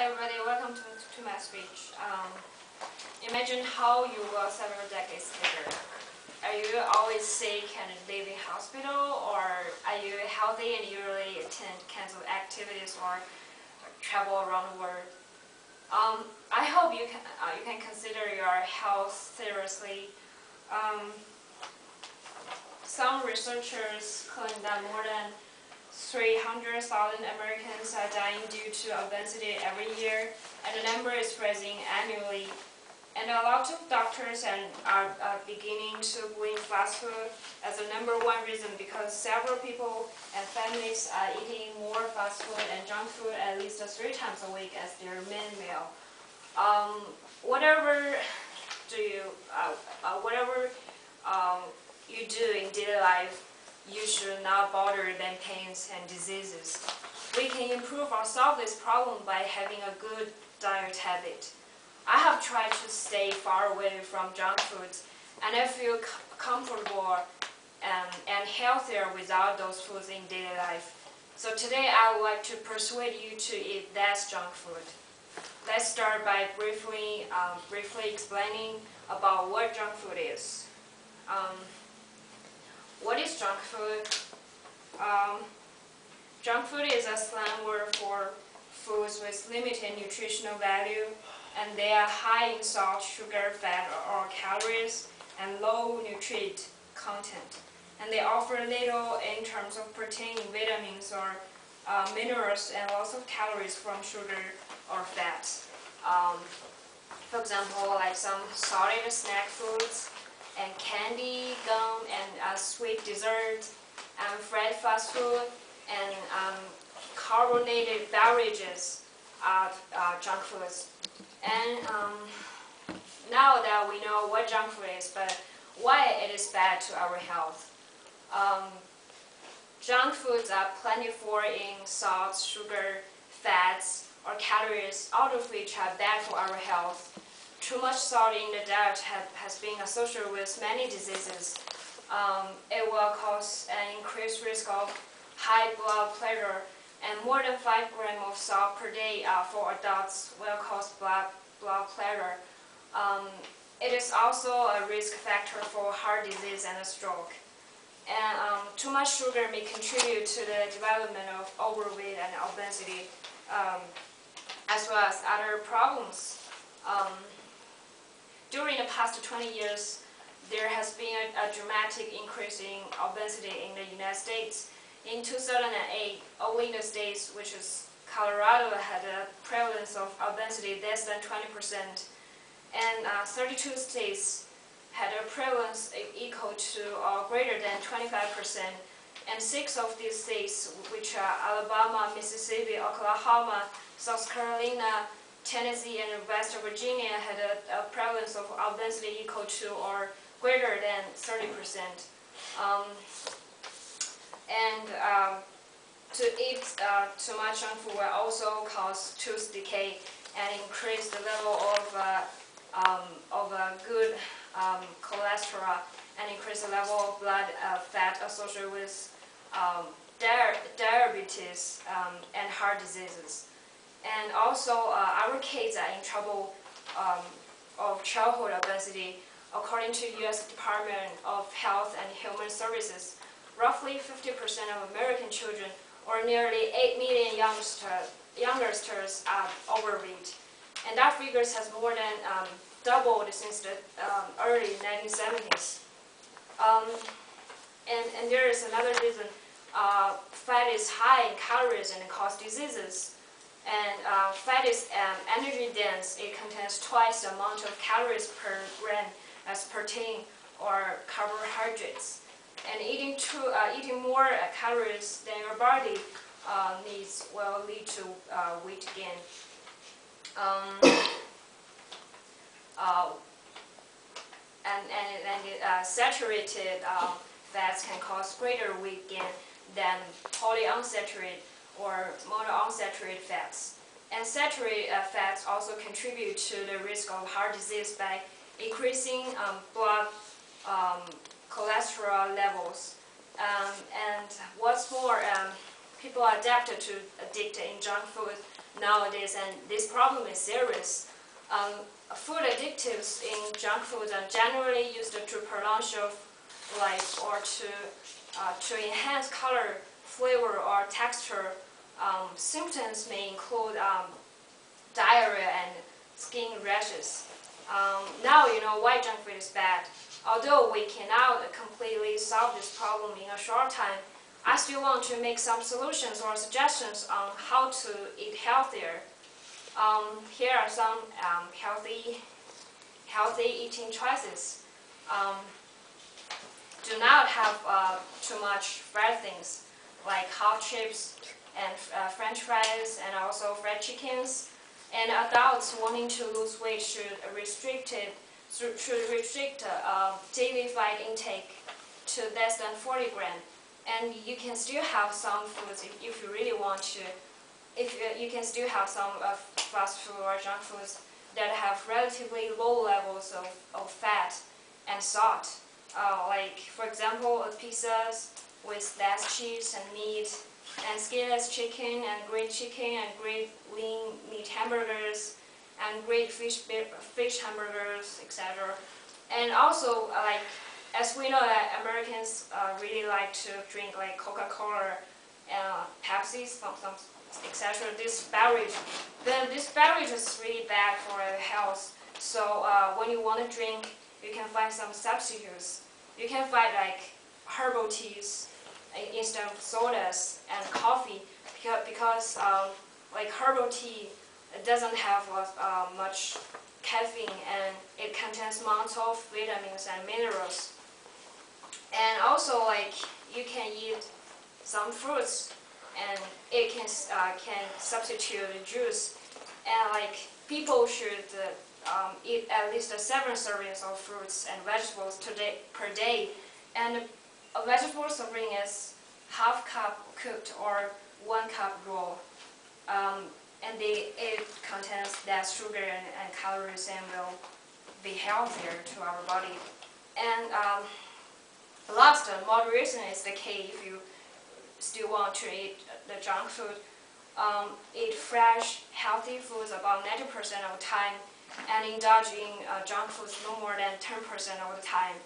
everybody, welcome to my speech. Imagine how you were several decades later. Are you always sick and live in hospital, or are you healthy and usually attend kinds of activities or travel around the world? I hope you can consider your health seriously. Some researchers claim that more than 300,000 Americans are dying due to obesity every year, and the number is rising annually. And a lot of doctors are beginning to blame fast food as the #1 reason, because several people and families are eating more fast food and junk food at least 3 times a week as their main meal. Whatever you do in daily life, you should not bother than pains and diseases. We can improve or solve this problem by having a good diet habit. I have tried to stay far away from junk foods, and I feel comfortable and healthier without those foods in daily life. So today I would like to persuade you to eat less junk food. Let's start by briefly explaining about what junk food is. What is junk food? Junk food is a slang word for foods with limited nutritional value, and they are high in salt, sugar, fat, or calories, and low nutrient content. And they offer little in terms of protein, vitamins, or minerals, and lots of calories from sugar or fat. For example, like some salted snack foods, and candy, gum, and sweet dessert, and fried fast food, and carbonated beverages are junk foods. And now that we know what junk food is, but why it is bad to our health. Junk foods are plentiful in salt, sugar, fats, or calories, all of which are bad for our health. Too much salt in the diet has been associated with many diseases. It will cause an increased risk of high blood pressure, and more than 5 grams of salt per day for adults will cause blood pressure. It is also a risk factor for heart disease and a stroke. And too much sugar may contribute to the development of overweight and obesity, as well as other problems. During the past 20 years, there has been a dramatic increase in obesity in the United States. In 2008, only the states, which is Colorado, had a prevalence of obesity less than 20%, and 32 states had a prevalence equal to or greater than 25%, and 6 of these states, which are Alabama, Mississippi, Oklahoma, South Carolina, Tennessee, and West Virginia, had a prevalence of obesity equal to or greater than 30%. To eat too much junk food will also cause tooth decay and increase the level of good cholesterol, and increase the level of blood fat associated with diabetes and heart diseases. And also, our kids are in trouble of childhood obesity. According to U.S. Department of Health and Human Services, roughly 50% of American children, or nearly 8 million youngsters, are overweight. And that figure has more than doubled since the early 1970s. And there is another reason. Fat is high in calories and causes diseases. And fat is energy dense. It contains twice the amount of calories per gram as protein or carbohydrates. And eating more calories than your body needs will lead to weight gain. Saturated fats can cause greater weight gain than polyunsaturated or monounsaturated fats. And saturated fats also contribute to the risk of heart disease by increasing blood cholesterol levels. And what's more, people are adapted to addicted in junk food nowadays, and this problem is serious. Food additives in junk food are generally used to prolong shelf life or to enhance color, flavor, or texture. Symptoms may include diarrhea and skin rashes. Now you know why junk food is bad. Although we cannot completely solve this problem in a short time, I still want to make some solutions or suggestions on how to eat healthier. Here are some healthy eating choices. Do not have too much fried things like hot chips and French fries, and also fried chickens. And adults wanting to lose weight should restrict daily fried intake to less than 40 grams. And you can still have some foods if you really want to. You can still have some fast food or junk foods that have relatively low levels of fat and salt. Like, for example, pizzas with less cheese and meat, and skinless chicken, and grilled chicken, and grilled lean meat hamburgers, and grilled fish hamburgers, etc. And also, like, as we know that Americans really like to drink like Coca-Cola, Pepsi, etc. This beverage is really bad for the health. So when you want to drink, you can find some substitutes. You can find like herbal teas instead of sodas, and coffee, because like herbal tea doesn't have much caffeine, and it contains amounts of vitamins and minerals. And also, like, you can eat some fruits, and it can substitute juice. And like, people should eat at least 7 servings of fruits and vegetables per day. And a vegetable serving is half cup cooked or 1 cup raw. And it contains less sugar and calories, and will be healthier to our body. And last, moderation is the key if you still want to eat the junk food. Eat fresh, healthy foods about 90% of the time, and indulge in junk foods no more than 10% of the time.